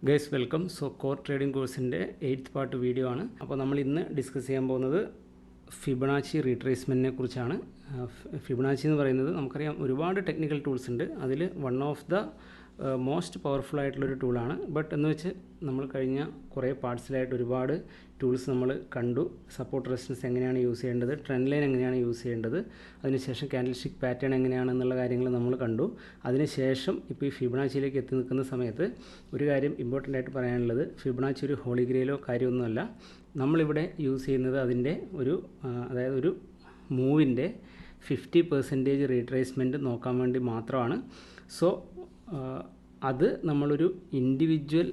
Guys welcome. So core trading കോഴ്സിൻ്റെ 8th part video ആണ്. അപ്പോൾ നമ്മൾ ഇന്ന് ഡിസ്കസ് ചെയ്യാൻ പോകുന്നത് ഫിബൊനാച്ചി റീട്രേസ്മെൻറ്റിനെ കുറിച്ചാണ്. ഫിബൊനാച്ചി എന്ന് പറയുന്നത് നമുക്കറിയാം ഒരുപാട് ടെക്നിക്കൽ ടൂൾസ് ഉണ്ട്. അതിൽ one of the most powerful ആയിട്ടുള്ളൊരു ടൂളാണ്. ബട്ട് എന്ന് വെച്ച് നമ്മൾ കഴിഞ്ഞ കുറേ പാർട്സിലായിട്ട് ഒരുപാട് ടൂൾസ് നമ്മൾ കണ്ടു. സപ്പോർട്ട് റെസിസ്റ്റൻസ് എങ്ങനെയാണ് യൂസ് ചെയ്യേണ്ടത്, ട്രെൻഡ് ലൈൻ എങ്ങനെയാണ് യൂസ് ചെയ്യേണ്ടത്, അതിനുശേഷം ക്യാൻഡിൽ സ്റ്റിക്ക് പാറ്റേൺ എങ്ങനെയാണെന്നുള്ള കാര്യങ്ങൾ നമ്മൾ കണ്ടു. അതിനുശേഷം ഇപ്പോൾ ഈ ഫിബൊനാച്ചിയിലേക്ക് എത്തി നിൽക്കുന്ന സമയത്ത് ഒരു കാര്യം ഇമ്പോർട്ടൻ്റ് ആയിട്ട് പറയാനുള്ളത്, ഫിബൊനാച്ചി ഒരു ഹോളി ഗ്രേയിലോ കാര്യമൊന്നുമല്ല. നമ്മളിവിടെ യൂസ് ചെയ്യുന്നത് അതിൻ്റെ അതായത് ഒരു മൂവിൻ്റെ 50% റീട്രേസ്മെൻറ്റ് നോക്കാൻ വേണ്ടി മാത്രമാണ്. സോ അത് നമ്മളൊരു ഇൻഡിവിജ്വൽ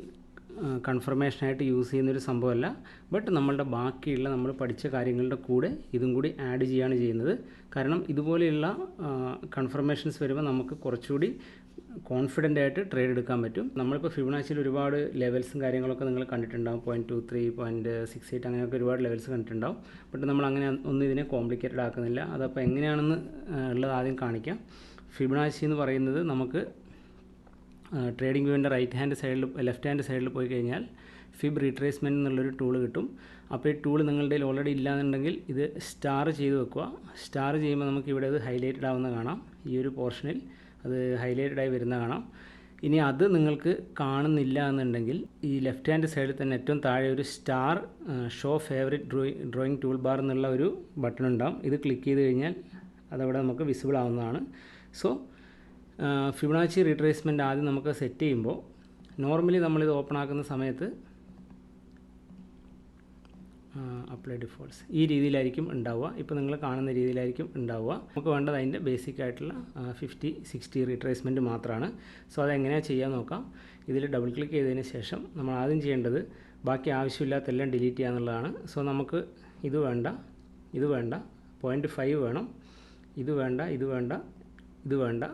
കൺഫർമേഷനായിട്ട് യൂസ് ചെയ്യുന്നൊരു സംഭവമല്ല. ബട്ട് നമ്മളുടെ ബാക്കിയുള്ള നമ്മൾ പഠിച്ച കാര്യങ്ങളുടെ കൂടെ ഇതും കൂടി ആഡ് ചെയ്യുകയാണ് ചെയ്യുന്നത്. കാരണം ഇതുപോലെയുള്ള കൺഫർമേഷൻസ് വരുമ്പോൾ നമുക്ക് കുറച്ചുകൂടി കോൺഫിഡൻ്റ് ആയിട്ട് ട്രേഡ് എടുക്കാൻ പറ്റും. നമ്മളിപ്പോൾ ഫിബൊനാച്ചിയിൽ ഒരുപാട് ലെവൽസും കാര്യങ്ങളൊക്കെ നിങ്ങൾ കണ്ടിട്ടുണ്ടാവും. 0.23, 0.68 അങ്ങനെയൊക്കെ ഒരുപാട് ലെവൽസ് കണ്ടിട്ടുണ്ടാവും. ബട്ട് നമ്മൾ അങ്ങനെ ഒന്നും ഇതിനെ കോംപ്ലിക്കേറ്റഡ് ആക്കുന്നില്ല. അതപ്പോൾ എങ്ങനെയാണെന്ന് ഉള്ളത് ആദ്യം കാണിക്കാം. ഫിബൊനാച്ചി എന്ന് പറയുന്നത് നമുക്ക് ട്രേഡിംഗ് വ്യൂവിൻ്റെ ലെഫ്റ്റ് ഹാൻഡ് സൈഡിൽ പോയി കഴിഞ്ഞാൽ ഫിബ് റീട്രേസ്മെൻറ്റ് എന്നുള്ളൊരു ടൂൾ കിട്ടും. അപ്പോൾ ഈ ടൂൾ നിങ്ങളുടെ ഓൾറെഡി ഇല്ലാന്നുണ്ടെങ്കിൽ ഇത് സ്റ്റാർ ചെയ്ത് വെക്കുക. സ്റ്റാർ ചെയ്യുമ്പോൾ നമുക്ക് ഇവിടെ അത് ഹൈലൈറ്റഡ് ആവുന്ന കാണാം. ഈ ഒരു പോർഷനിൽ അത് ഹൈലൈറ്റഡ് ആയി വരുന്ന കാണാം. ഇനി അത് നിങ്ങൾക്ക് കാണുന്നില്ല എന്നുണ്ടെങ്കിൽ ഈ ലെഫ്റ്റ് ഹാൻഡ് സൈഡിൽ തന്നെ ഏറ്റവും താഴെ ഒരു star show favourite drawing tool bar എന്നുള്ള ഒരു ബട്ടൺ ഉണ്ടാവും. ഇത് ക്ലിക്ക് ചെയ്ത് കഴിഞ്ഞാൽ അതവിടെ നമുക്ക് വിസിബിൾ ആവുന്നതാണ്. സോ ഫിബൊനാച്ചി റീട്രേസ്മെൻറ്റ് ആദ്യം നമുക്ക് സെറ്റ് ചെയ്യുമ്പോൾ നോർമലി നമ്മളിത് ഓപ്പൺ ആക്കുന്ന സമയത്ത് അപ്ലൈ ഡിഫോൾട്ട്സ് ഈ രീതിയിലായിരിക്കും ഉണ്ടാവുക. ഇപ്പോൾ നിങ്ങൾ കാണുന്ന രീതിയിലായിരിക്കും ഉണ്ടാവുക. നമുക്ക് വേണ്ടത് അതിൻ്റെ ബേസിക് ആയിട്ടുള്ള 50-60 റീട്രേസ്മെൻറ്റ് മാത്രമാണ്. സോ അതെങ്ങനെയാണ് ചെയ്യാൻ നോക്കാം. ഇതിൽ ഡബിൾ ക്ലിക്ക് ചെയ്തതിന് ശേഷം നമ്മൾ ആദ്യം ചെയ്യേണ്ടത് ബാക്കി ആവശ്യമില്ലാത്തെല്ലാം ഡിലീറ്റ് ചെയ്യുക എന്നുള്ളതാണ്. സോ നമുക്ക് ഇത് വേണ്ട, 0.5 വേണം, ഇത് വേണ്ട, ഇത് വേണ്ട.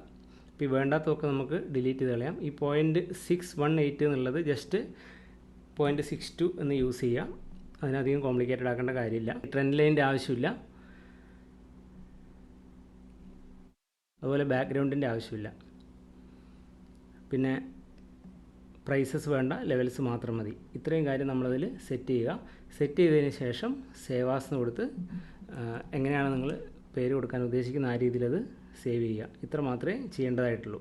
ഇപ്പോൾ ഈ വേണ്ടാത്തതൊക്കെ നമുക്ക് ഡിലീറ്റ് ചെയ്ത് കളയാം. ഈ 0.618 എന്നുള്ളത് ജസ്റ്റ് 0.62 എന്ന് യൂസ് ചെയ്യാം. അതിനധികം കോംപ്ലിക്കേറ്റഡ് ആക്കേണ്ട കാര്യമില്ല. ട്രെൻഡ് ലൈനിൻ്റെ ആവശ്യമില്ല, അതുപോലെ ബാക്ക്ഗ്രൗണ്ടിൻ്റെ ആവശ്യമില്ല. പിന്നെ പ്രൈസസ് വേണ്ട, ലെവൽസ് മാത്രം മതി. ഇത്രയും കാര്യം നമ്മളതിൽ സെറ്റ് ചെയ്യുക. സെറ്റ് ചെയ്തതിന് ശേഷം സേവ് ആസ് എന്ന് കൊടുത്ത് എങ്ങനെയാണ് നിങ്ങൾ പേര് കൊടുക്കാൻ ഉദ്ദേശിക്കുന്ന ആ രീതിയിൽ അത് സേവ് ചെയ്യുക. ഇത്ര മാത്രമേ ചെയ്യേണ്ടതായിട്ടുള്ളൂ.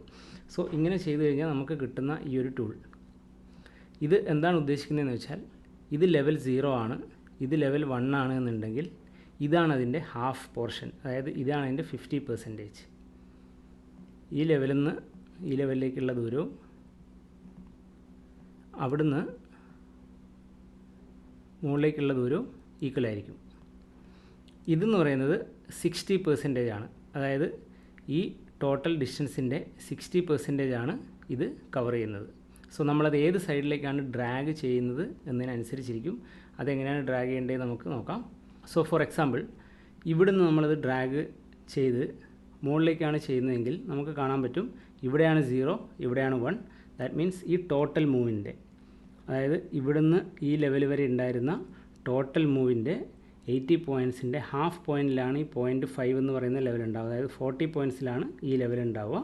സോ ഇങ്ങനെ ചെയ്തു കഴിഞ്ഞാൽ നമുക്ക് കിട്ടുന്ന ഈ ഒരു ടൂൾ, ഇത് എന്താണ് ഉദ്ദേശിക്കുന്നതെന്ന് വെച്ചാൽ, ഇത് ലെവൽ 0 ആണ്, ഇത് ലെവൽ 1 ആണ് എന്നുണ്ടെങ്കിൽ ഇതാണ് അതിൻ്റെ ഹാഫ് പോർഷൻ. അതായത് ഇതാണ് അതിൻ്റെ 50%. ഈ ലെവലിൽ നിന്ന് ഈ ലെവലിലേക്കുള്ള ദൂരവും അവിടുന്ന് മുകളിലേക്കുള്ള ദൂരവും ഈക്വൽ ആയിരിക്കും. ഇതെന്ന് പറയുന്നത് 60% ആണ്. അതായത് ഈ ടോട്ടൽ ഡിസ്റ്റൻസിൻ്റെ 60% ആണ് ഇത് കവർ ചെയ്യുന്നത്. സോ നമ്മളത് ഏത് സൈഡിലേക്കാണ് ഡ്രാഗ് ചെയ്യുന്നത് എന്നതിനനുസരിച്ചിരിക്കും അതെങ്ങനെയാണ് ഡ്രാഗ് ചെയ്യേണ്ടത് നമുക്ക് നോക്കാം. സോ ഫോർ എക്സാമ്പിൾ, ഇവിടുന്ന് നമ്മളത് ഡ്രാഗ് ചെയ്ത് മുകളിലേക്കാണ് ചെയ്യുന്നതെങ്കിൽ നമുക്ക് കാണാൻ പറ്റും ഇവിടെയാണ് 0, ഇവിടെയാണ് 1. ദാറ്റ് മീൻസ് ഈ ടോട്ടൽ മൂവിൻ്റെ, അതായത് ഇവിടുന്ന് ഈ ലെവൽ വരെ ഉണ്ടായിരുന്ന ടോട്ടൽ മൂവിൻ്റെ 80 പോയിൻറ്റ്സിൻ്റെ ഹാഫ് പോയിൻറ്റിലാണ് ഈ 0.5 എന്ന് പറയുന്ന ലെവൽ ഉണ്ടാവുക. അതായത് 40 പോയിൻറ്റ്സിലാണ് ഈ ലെവൽ ഉണ്ടാവുക.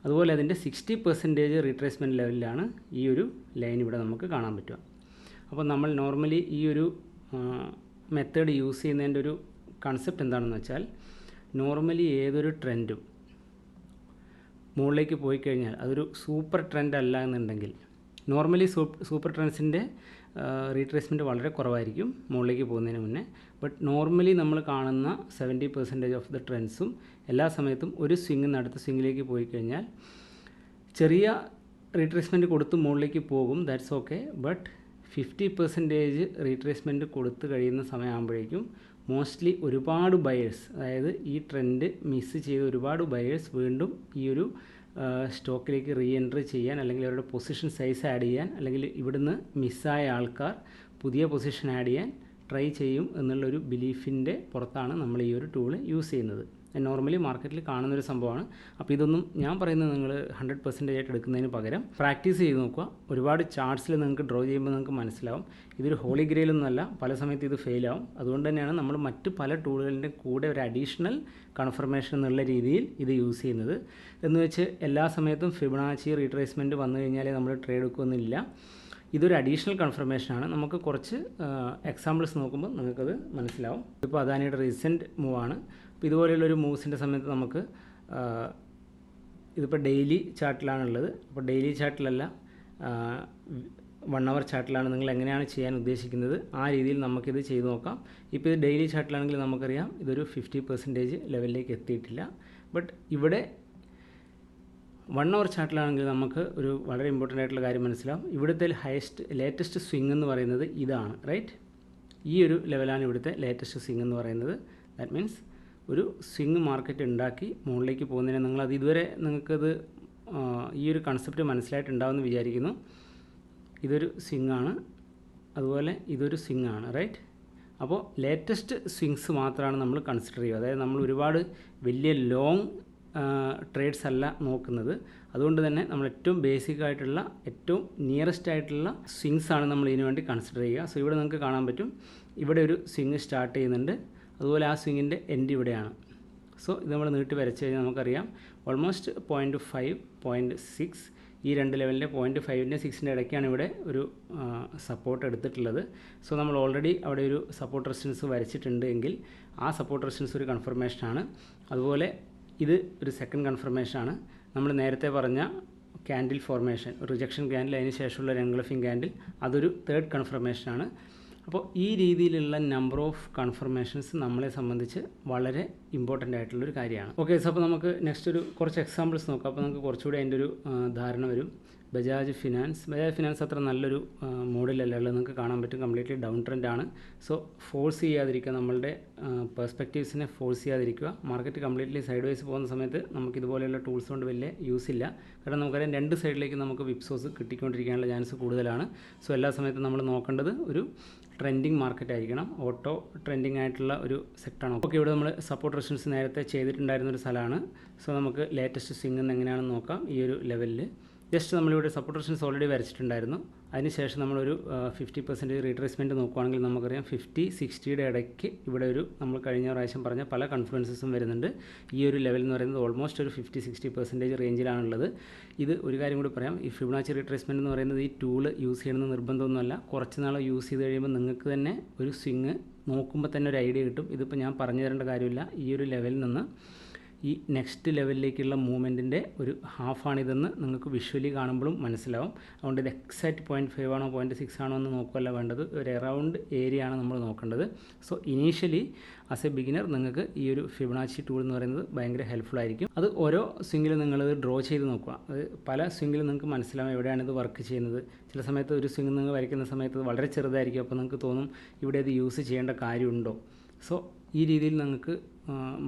അതുപോലെ അതിൻ്റെ 60% റീട്രേസ്മെൻറ്റ് ലെവലിലാണ് ഈ ഒരു ലൈൻ ഇവിടെ നമുക്ക് കാണാൻ പറ്റുക. അപ്പോൾ നമ്മൾ നോർമലി ഈ ഒരു മെത്തേഡ് യൂസ് ചെയ്യുന്നതിൻ്റെ ഒരു കൺസെപ്റ്റ് എന്താണെന്ന് വെച്ചാൽ, നോർമലി ഏതൊരു ട്രെൻഡും മുകളിലേക്ക് പോയി കഴിഞ്ഞാൽ അതൊരു സൂപ്പർ ട്രെൻഡ് അല്ല എന്നുണ്ടെങ്കിൽ, നോർമലി സൂപ്പർ ട്രെൻഡ്സിൻ്റെ റീട്രേസ്മെൻറ്റ് വളരെ കുറവായിരിക്കും മുകളിലേക്ക് പോകുന്നതിന് മുന്നേ. ബട്ട് നോർമലി നമ്മൾ കാണുന്ന 70% ഓഫ് ദ ട്രെൻഡ്സും എല്ലാ സമയത്തും ഒരു സ്വിങ്ങിൽ നിന്ന് അടുത്ത സ്വിങ്ങിലേക്ക് പോയി കഴിഞ്ഞാൽ ചെറിയ റീട്രേസ്മെൻറ്റ് കൊടുത്ത് മുകളിലേക്ക് പോകും. That's okay. ബട്ട് 50% റീട്രേസ്മെൻറ്റ് കൊടുത്ത് കഴിയുന്ന സമയമാകുമ്പോഴേക്കും മോസ്റ്റ്ലി ഒരുപാട് ബയേഴ്സ്, അതായത് ഈ ട്രെൻഡ് മിസ് ചെയ്ത ഒരുപാട് ബയേഴ്സ് വീണ്ടും ഈ ഒരു സ്റ്റോക്കിലേക്ക് റീ എൻട്രി ചെയ്യാൻ, അല്ലെങ്കിൽ അവരുടെ പൊസിഷൻ സൈസ് ആഡ് ചെയ്യാൻ, അല്ലെങ്കിൽ ഇവിടുന്ന് മിസ്സായ ആൾക്കാർ പുതിയ പൊസിഷൻ ആഡ് ചെയ്യാൻ ട്രൈ ചെയ്യും എന്നുള്ളൊരു ബിലീഫിൻ്റെ പുറത്താണ് നമ്മൾ ഈ ഒരു ടൂള് യൂസ് ചെയ്യുന്നത്. നോർമലി മാർക്കറ്റിൽ കാണുന്നൊരു സംഭവമാണ്. അപ്പോൾ ഇതൊന്നും ഞാൻ പറയുന്നത് നിങ്ങൾ 100% ആയിട്ട് എടുക്കുന്നതിന് പകരം പ്രാക്ടീസ് ചെയ്ത് നോക്കുക. ഒരുപാട് ചാർട്ട്സിൽ നിങ്ങൾക്ക് ഡ്രോ ചെയ്യുമ്പോൾ നിങ്ങൾക്ക് മനസ്സിലാവും ഇതൊരു ഹോളി ഗ്രേയിലൊന്നുമല്ല, പല സമയത്ത് ഇത് ഫെയിലാവും. അതുകൊണ്ട് തന്നെയാണ് നമ്മൾ മറ്റ് പല ടൂളുകളുടെ കൂടെ ഒരു അഡീഷണൽ കൺഫർമേഷൻ എന്നുള്ള രീതിയിൽ ഇത് യൂസ് ചെയ്യുന്നത്. എന്ന് വെച്ച് എല്ലാ സമയത്തും ഫിബൊനാച്ചി റീട്രേസ്മെൻറ്റ് വന്നു കഴിഞ്ഞാൽ നമ്മൾ ട്രേഡ് എടുക്കുമെന്നില്ല. ഇതൊരു അഡീഷണൽ കൺഫർമേഷനാണ്. നമുക്ക് കുറച്ച് എക്സാമ്പിൾസ് നോക്കുമ്പോൾ നിങ്ങൾക്കത് മനസ്സിലാവും. ഇപ്പോൾ അദാനിയുടെ റീസെൻറ്റ് മൂവാണ്. അപ്പോൾ ഇതുപോലെയുള്ളൊരു മൂവ്സിൻ്റെ സമയത്ത് നമുക്ക് ഇതിപ്പോൾ ഡെയിലി ചാർട്ടിലാണുള്ളത്. അപ്പോൾ ഡെയിലി ചാർട്ടിലല്ല, 1 hour ചാർട്ടിലാണ് നിങ്ങൾ എങ്ങനെയാണ് ചെയ്യാൻ ഉദ്ദേശിക്കുന്നത് ആ രീതിയിൽ നമുക്കിത് ചെയ്ത് നോക്കാം. ഇപ്പോൾ ഇത് ഡെയിലി ചാർട്ടിലാണെങ്കിൽ നമുക്കറിയാം ഇതൊരു 50% ലെവലിലേക്ക് എത്തിയിട്ടില്ല. ബട്ട് ഇവിടെ 1 hour ചാർട്ടിലാണെങ്കിൽ നമുക്ക് ഒരു വളരെ ഇമ്പോർട്ടൻ്റ് ആയിട്ടുള്ള കാര്യം മനസ്സിലാവും. ഇവിടുത്തെ ലേറ്റസ്റ്റ് സ്വിങ് എന്ന് പറയുന്നത് ഇതാണ്, റൈറ്റ്? ഈ ഒരു ലെവലാണ് ഇവിടുത്തെ ലേറ്റസ്റ്റ് സ്വിങ് എന്ന് പറയുന്നത്. ദാറ്റ് മീൻസ് ഒരു സ്വിങ് മാർക്കറ്റ് ഉണ്ടാക്കി മുകളിലേക്ക് പോകുന്നതിന് നിങ്ങളത് ഇതുവരെ നിങ്ങൾക്കത് ഈ ഒരു കൺസെപ്റ്റ് മനസ്സിലായിട്ടുണ്ടാവുമെന്ന് വിചാരിക്കുന്നു. ഇതൊരു സ്വിങ് ആണ്, അതുപോലെ ഇതൊരു സ്വിങ് ആണ്, റൈറ്റ്? അപ്പോൾ ലേറ്റസ്റ്റ് സ്വിങ്സ് മാത്രമാണ് നമ്മൾ കൺസിഡർ ചെയ്യുക. അതായത് നമ്മൾ ഒരുപാട് വലിയ ലോങ് ട്രേഡ്സ് അല്ല നോക്കുന്നത്. അതുകൊണ്ട് തന്നെ നമ്മൾ ഏറ്റവും ബേസിക് ആയിട്ടുള്ള ഏറ്റവും നിയറസ്റ്റ് ആയിട്ടുള്ള സ്വിങ്സ് ആണ് നമ്മൾ ഇതിനു വേണ്ടി കൺസിഡർ ചെയ്യുക. സോ ഇവിടെ നിങ്ങൾക്ക് കാണാൻ പറ്റും ഇവിടെ ഒരു സ്വിങ് സ്റ്റാർട്ട് ചെയ്യുന്നുണ്ട്, അതുപോലെ ആ സ്വിങ്ങിൻ്റെ എൻഡ് ഇവിടെയാണ്. സോ ഇത് നമ്മൾ നീട്ടി വരച്ച് കഴിഞ്ഞാൽ നമുക്കറിയാം ഓൾമോസ്റ്റ് 0.5, 0.6 ഈ രണ്ട് ലെവലിൻ്റെ 0.5ൻ്റെ 6ൻ്റെ ഇടയ്ക്കാണ് ഇവിടെ ഒരു സപ്പോർട്ട് എടുത്തിട്ടുള്ളത്. സോ നമ്മൾ ഓൾറെഡി അവിടെ ഒരു സപ്പോർട്ട് റെസിസ്റ്റൻസ് വരച്ചിട്ടുണ്ട് എങ്കിൽ ആ സപ്പോർട്ട് റെസിസ്റ്റൻസ് ഒരു കൺഫർമേഷനാണ്. അതുപോലെ ഇത് ഒരു സെക്കൻഡ് കൺഫർമേഷനാണ്. നമ്മൾ നേരത്തെ പറഞ്ഞ ക്യാൻഡിൽ ഫോർമേഷൻ, റിജക്ഷൻ ക്യാൻഡിൽ, അതിന് ശേഷമുള്ള ഒരു എൻഗ്ലഫിംഗ് ക്യാൻഡിൽ, അതൊരു തേർഡ് കൺഫർമേഷനാണ്. അപ്പോൾ ഈ രീതിയിലുള്ള നമ്പർ ഓഫ് കൺഫർമേഷൻസ് നമ്മളെ സംബന്ധിച്ച് വളരെ ഇമ്പോർട്ടൻ്റ് ആയിട്ടുള്ളൊരു കാര്യമാണ്. ഓക്കെ, സോ അപ്പോൾ നമുക്ക് നെക്സ്റ്റ് കുറച്ച് എക്സാമ്പിൾസ് നോക്കാം. അപ്പോൾ നമുക്ക് കുറച്ചുകൂടി അതിൻ്റെ ഒരു ധാരണ വരും. ബജാജ് ഫിനാൻസ് അത്ര നല്ലൊരു മോഡലല്ല ഉള്ളത്, നിങ്ങൾക്ക് കാണാൻ പറ്റും. കംപ്ലീറ്റ്ലി ഡൗൺ ട്രെൻഡ് ആണ്. സോ ഫോഴ്സ് ചെയ്യാതിരിക്കുക, നമ്മളുടെ പെർസ്പെക്റ്റീവ്സിനെ ഫോഴ്സ് ചെയ്യാതിരിക്കുക. മാർക്കറ്റ് കംപ്ലീറ്റ്ലി സൈഡ് വൈസ് പോകുന്ന സമയത്ത് നമുക്ക് ഇതുപോലെയുള്ള ടൂൾസ് കൊണ്ട് വലിയ യൂസ് ഇല്ല. കാരണം നമുക്കറിയാം രണ്ട് സൈഡിലേക്ക് നമുക്ക് വിപ്സോസ് കിട്ടിക്കൊണ്ടിരിക്കാനുള്ള ചാൻസ് കൂടുതലാണ്. സോ എല്ലാ സമയത്തും നമ്മൾ നോക്കേണ്ടത് ഒരു ട്രെൻഡിങ് മാർക്കറ്റ് ആയിരിക്കണം, ഓട്ടോ ട്രെൻഡിങ് ആയിട്ടുള്ള ഒരു സെക്ടറാണ്. ഓക്കെ, ഇവിടെ നമ്മൾ സപ്പോർട്ട് റെസിസ്റ്റൻസ് നേരത്തെ ചെയ്തിട്ടുണ്ടായിരുന്നൊരു സ്ഥലമാണ്. സോ നമുക്ക് ലേറ്റസ്റ്റ് സ്വിങ് എന്ന് എങ്ങനെയാണെന്ന് നോക്കാം. ഈ ഒരു ലെവലിൽ ജസ്റ്റ് നമ്മളിവിടെ സപ്പോർട്ട് റെസിസ്റ്റൻസ് ഓൾറെഡി വരച്ചിട്ടുണ്ടായിരുന്നു. അതിനുശേഷം നമ്മളൊരു 50% റീട്രേസ്മെൻറ്റ് നോക്കുകയാണെങ്കിൽ നമുക്കറിയാം 50-60യുടെ ഇടയ്ക്ക് ഇവിടെ ഒരു നമ്മൾ കഴിഞ്ഞ പ്രാവശ്യം പറഞ്ഞ പല കൺഫ്ലുവൻസസും വരുന്നുണ്ട്. ഈ ഒരു ലെവൽ എന്ന് പറയുന്നത് ഓൾമോസ്റ്റ് ഒരു 50-60% റേഞ്ചിലാണുള്ളത്. ഇത് ഒരു കാര്യം കൂടി പറയാം, ഈ ഫിബൊനാച്ചി റീട്രേസ്മെൻറ്റ് എന്ന് പറയുന്നത് ഈ ടൂള് യൂസ് ചെയ്യണമെന്ന് നിർബന്ധമൊന്നുമല്ല. കുറച്ച് നാൾ യൂസ് ചെയ്ത് കഴിയുമ്പോൾ നിങ്ങൾക്ക് തന്നെ ഒരു സ്വിങ് നോക്കുമ്പോൾ തന്നെ ഒരു ഐഡിയ കിട്ടും. ഇതിപ്പോൾ ഞാൻ പറഞ്ഞു തരേണ്ട കാര്യമില്ല. ഈ ഒരു ലെവലിൽ നിന്ന് ഈ നെക്സ്റ്റ് ലെവലിലേക്കുള്ള മൂവ്മെൻറ്റിൻ്റെ ഒരു ഹാഫാണിതെന്ന് നിങ്ങൾക്ക് വിഷ്വലി കാണുമ്പോഴും മനസ്സിലാവും. അതുകൊണ്ട് ഇത് എക്സാക്റ്റ് 0.5 ആണോ 0.6 ആണോ എന്ന് നോക്കുകയല്ല വേണ്ടത്, ഒരു അറൗണ്ട് ഏരിയ ആണ് നമ്മൾ നോക്കേണ്ടത്. So initially as A beginner നിങ്ങൾക്ക് ഈ ഒരു ഫിബൊനാച്ചി ടൂൾ എന്ന് പറയുന്നത് ഭയങ്കര ഹെൽപ്ഫുൾ ആയിരിക്കും. അത് ഓരോ സ്വിങ്ങിലും നിങ്ങളത് ഡ്രോ ചെയ്ത് നോക്കുക. അത് പല സ്വിങ്ങിലും നിങ്ങൾക്ക് മനസ്സിലാവും എവിടെയാണ് ഇത് വർക്ക് ചെയ്യുന്നത്. ചില സമയത്ത് ഒരു സ്വിങ് നിങ്ങൾ വരയ്ക്കുന്ന സമയത്ത് അത് വളരെ ചെറുതായിരിക്കും. അപ്പോൾ നിങ്ങൾക്ക് തോന്നും ഇവിടെ അത് യൂസ് ചെയ്യേണ്ട കാര്യമുണ്ടോ. സോ ഈ രീതിയിൽ നിങ്ങൾക്ക്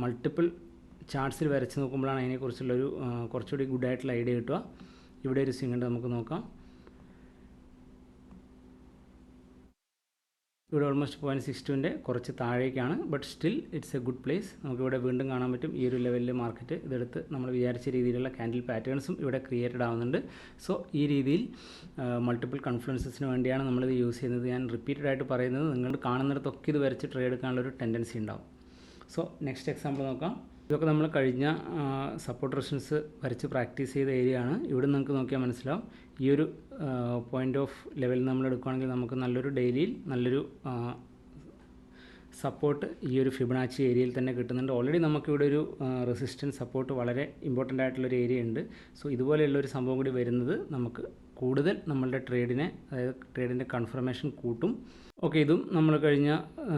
മൾട്ടിപ്പിൾ ചാർട്ട്സിൽ വരച്ച് നോക്കുമ്പോഴാണ് അതിനെക്കുറിച്ചുള്ളൊരു കുറച്ചുകൂടി ഗുഡായിട്ടുള്ള ഐഡിയ കിട്ടുക. ഇവിടെ ഒരു സ്വിങ് ഉണ്ട്, നമുക്ക് നോക്കാം. ഇവിടെ ഓൾമോസ്റ്റ് 0.62ൻ്റെ കുറച്ച് താഴേക്കാണ്, but still it's a good place. നമുക്കിവിടെ വീണ്ടും കാണാൻ പറ്റും ഈ ഒരു ലെവലിൽ മാർക്കറ്റ് ഇതെടുത്ത് നമ്മൾ വിചാരിച്ച രീതിയിലുള്ള ക്യാൻഡിൽ പാറ്റേൺസും ഇവിടെ ക്രിയേറ്റഡ് ആവുന്നുണ്ട്. സോ ഈ രീതിയിൽ മൾട്ടിപ്പിൾ കൺഫ്ലുവൻസസിന് വേണ്ടിയാണ് നമ്മളിത് യൂസ് ചെയ്യുന്നത്. ഞാൻ റിപ്പീറ്റഡ് ആയിട്ട് പറയുന്നത്, നിങ്ങൾ കാണുന്നിടത്തൊക്കെ ഇത് വരച്ച് ട്രേഡ് എടുക്കാനുള്ളൊരു ടെൻഡൻസി ഉണ്ടാവും. സോ നെക്സ്റ്റ് എക്സാമ്പിൾ നോക്കാം. ഇതൊക്കെ നമ്മൾ കഴിഞ്ഞ സപ്പോർട്ട് റെസിസ്റ്റൻസ് വരച്ച് പ്രാക്ടീസ് ചെയ്ത ഏരിയ ആണ്. ഇവിടെ നിങ്ങൾക്ക് നോക്കിയാൽ മനസ്സിലാവും ഈ ഒരു പോയിൻ്റ് ഓഫ് ലെവൽ നമ്മൾ എടുക്കുകയാണെങ്കിൽ നമുക്ക് നല്ലൊരു ഡെയിലിയിൽ നല്ലൊരു സപ്പോർട്ട് ഈ ഒരു ഫിബൊനാച്ചി ഏരിയയിൽ തന്നെ കിട്ടുന്നുണ്ട്. ഓൾറെഡി നമുക്കിവിടെ ഒരു റെസിസ്റ്റൻസ് സപ്പോർട്ട് വളരെ ഇമ്പോർട്ടൻ്റ് ആയിട്ടുള്ളൊരു ഏരിയ ഉണ്ട്. സോ ഇതുപോലെയുള്ളൊരു സംഭവം കൂടി വരുന്നത് നമുക്ക് കൂടുതൽ നമ്മളുടെ ട്രേഡിനെ, അതായത് ട്രേഡിൻ്റെ കൺഫർമേഷൻ കൂട്ടും. ഓക്കെ, ഇതും നമ്മൾ കഴിഞ്ഞ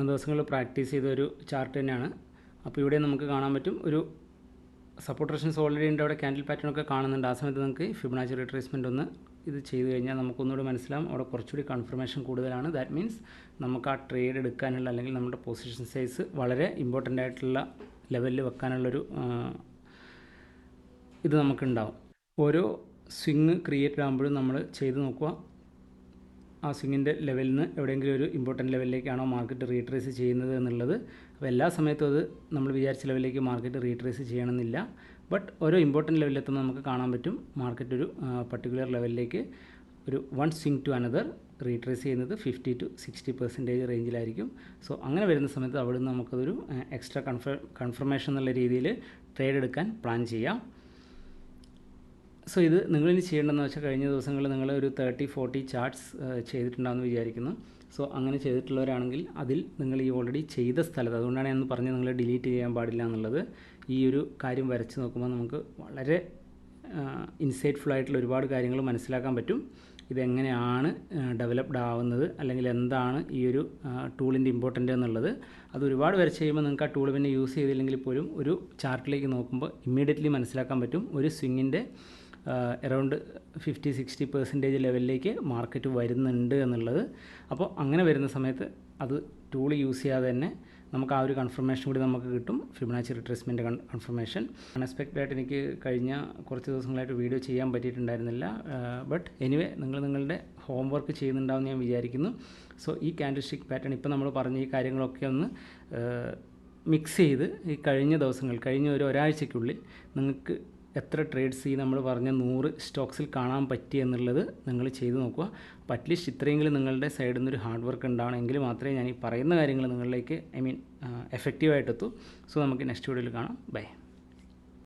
ദിവസങ്ങളിൽ പ്രാക്ടീസ് ചെയ്ത ഒരു ചാർട്ട് തന്നെയാണ്. അപ്പോൾ ഇവിടെ നമുക്ക് കാണാൻ പറ്റും ഒരു സപ്പോർട്ട് റെസിസ്റ്റൻസ് ഓൾറെഡി ഉണ്ട്, അവിടെ ക്യാൻഡിൽ പാറ്റേൺ ഒക്കെ കാണുന്നുണ്ട്. ആ സമയത്ത് നമുക്ക് ഫിബൊനാച്ചി റിട്രേസ്മെൻറ്റ് ഒന്ന് ഇത് ചെയ്ത് കഴിഞ്ഞാൽ നമുക്കൊന്നുകൂടി മനസ്സിലാവും അവിടെ കുറച്ചുകൂടി കൺഫർമേഷൻ കൂടുതലാണ്. ദാറ്റ് മീൻസ് നമുക്ക് ആ ട്രേഡ് എടുക്കാനുള്ള അല്ലെങ്കിൽ നമ്മുടെ പൊസിഷൻ സൈസ് വളരെ ഇമ്പോർട്ടൻ്റ് ആയിട്ടുള്ള ലെവലിൽ വെക്കാനുള്ളൊരു ഇത് നമുക്കുണ്ടാവും. ഓരോ സ്വിങ് ക്രിയേറ്റ് ആകുമ്പോഴും നമ്മൾ ചെയ്ത് നോക്കുക ആ സ്വിങ്ങിൻ്റെ ലെവലിൽ നിന്ന് എവിടെയെങ്കിലും ഒരു ഇമ്പോർട്ടൻറ്റ് ലെവലിലേക്കാണോ മാർക്കറ്റ് റീട്രേസ് ചെയ്യുന്നത് എന്നുള്ളത്. അപ്പോൾ എല്ലാ സമയത്തും അത് നമ്മൾ വിചാരിച്ച ലെവലിലേക്ക് മാർക്കറ്റ് റീട്രേസ് ചെയ്യണമെന്നില്ല. ബട്ട് ഓരോ ഇമ്പോർട്ടൻറ്റ് ലെവലിലെത്തുമ്പോൾ നമുക്ക് കാണാൻ പറ്റും മാർക്കറ്റ് ഒരു പർട്ടിക്കുലർ ലെവലിലേക്ക് ഒരു one swing to another retrace ചെയ്യുന്നത് 50 to 60% റേഞ്ചിലായിരിക്കും. സോ അങ്ങനെ വരുന്ന സമയത്ത് അവിടെ നിന്ന് നമുക്കതൊരു എക്സ്ട്രാ കൺഫർമേഷൻ എന്നുള്ള രീതിയിൽ ട്രേഡ് എടുക്കാൻ പ്ലാൻ ചെയ്യാം. സോ ഇത് നിങ്ങളിനി ചെയ്യേണ്ടതെന്ന് വെച്ചാൽ കഴിഞ്ഞ ദിവസങ്ങളിൽ നിങ്ങൾ ഒരു 30-40 ചാർട്ട്സ് ചെയ്തിട്ടുണ്ടാകുമെന്ന് വിചാരിക്കുന്നു. സോ അങ്ങനെ ചെയ്തിട്ടുള്ളവരാണെങ്കിൽ അതിൽ നിങ്ങൾ ഈ ഓൾറെഡി ചെയ്ത സ്ഥലത്ത്, അതുകൊണ്ടാണ് ഞാൻ പറഞ്ഞത് നിങ്ങൾ ഡിലീറ്റ് ചെയ്യാൻ പാടില്ല എന്നുള്ളത്. ഈ ഒരു കാര്യം വരച്ച് നോക്കുമ്പോൾ നമുക്ക് വളരെ ഇൻസൈറ്റ്ഫുൾ ആയിട്ടുള്ള ഒരുപാട് കാര്യങ്ങൾ മനസ്സിലാക്കാൻ പറ്റും. ഇതെങ്ങനെയാണ് ഡെവലപ്ഡ് ആവുന്നത്, അല്ലെങ്കിൽ എന്താണ് ഈ ഒരു ടൂളിൻ്റെ ഇമ്പോർട്ടൻ്റ് എന്നുള്ളത്. അത് ഒരുപാട് വരച്ച് കഴിയുമ്പോൾ നിങ്ങൾക്ക് ആ ടൂൾ പിന്നെ യൂസ് ചെയ്തില്ലെങ്കിൽ പോലും ഒരു ചാർട്ടിലേക്ക് നോക്കുമ്പോൾ ഇമ്മീഡിയറ്റ്ലി മനസ്സിലാക്കാൻ പറ്റും ഒരു സ്വിങ്ങിൻ്റെ അറൗണ്ട് 50-60% ലെവലിലേക്ക് മാർക്കറ്റ് വരുന്നുണ്ട് എന്നുള്ളത്. അപ്പോൾ അങ്ങനെ വരുന്ന സമയത്ത് അത് ടൂൾ യൂസ് ചെയ്യാതെ തന്നെ നമുക്ക് ആ ഒരു കൺഫർമേഷൻ കൂടി നമുക്ക് കിട്ടും, ഫിബൊനാച്ചി റിട്രേസ്മെൻറ്റ് കൺഫർമേഷൻ. അൺഎക്സ്പെക്റ്റഡ് ആയിട്ട് എനിക്ക് കഴിഞ്ഞ കുറച്ച് ദിവസങ്ങളായിട്ട് വീഡിയോ ചെയ്യാൻ പറ്റിയിട്ടുണ്ടായിരുന്നില്ല. ബട്ട് എനിവേ നിങ്ങളുടെ ഹോംവർക്ക് ചെയ്യുന്നുണ്ടാവും ഞാൻ വിചാരിക്കുന്നു. സോ ഈ ക്യാൻഡിൽ സ്റ്റിക്ക് പാറ്റേൺ ഇപ്പോൾ നമ്മൾ പറഞ്ഞ ഈ കാര്യങ്ങളൊക്കെ ഒന്ന് മിക്സ് ചെയ്ത് ഈ കഴിഞ്ഞ ദിവസങ്ങൾ, കഴിഞ്ഞ ഒരാഴ്ചയ്ക്കുള്ളിൽ നിങ്ങൾക്ക് എത്ര ട്രേഡ്സ് ഈ നമ്മൾ പറഞ്ഞ 100 സ്റ്റോക്സിൽ കാണാൻ പറ്റി എന്നുള്ളത് നിങ്ങൾ ചെയ്ത് നോക്കുക. അപ്പോൾ അറ്റ്ലീസ്റ്റ് ഇത്രയെങ്കിലും നിങ്ങളുടെ സൈഡിൽ നിന്നൊരു ഹാർഡ് വർക്ക് ഉണ്ടാവണമെങ്കിൽ മാത്രമേ ഞാൻ ഈ പറയുന്ന കാര്യങ്ങൾ നിങ്ങളിലേക്ക് എഫക്റ്റീവായിട്ട് എത്തൂ. സോ നമുക്ക് നെക്സ്റ്റ് വീഡിയോയിൽ കാണാം. ബൈ.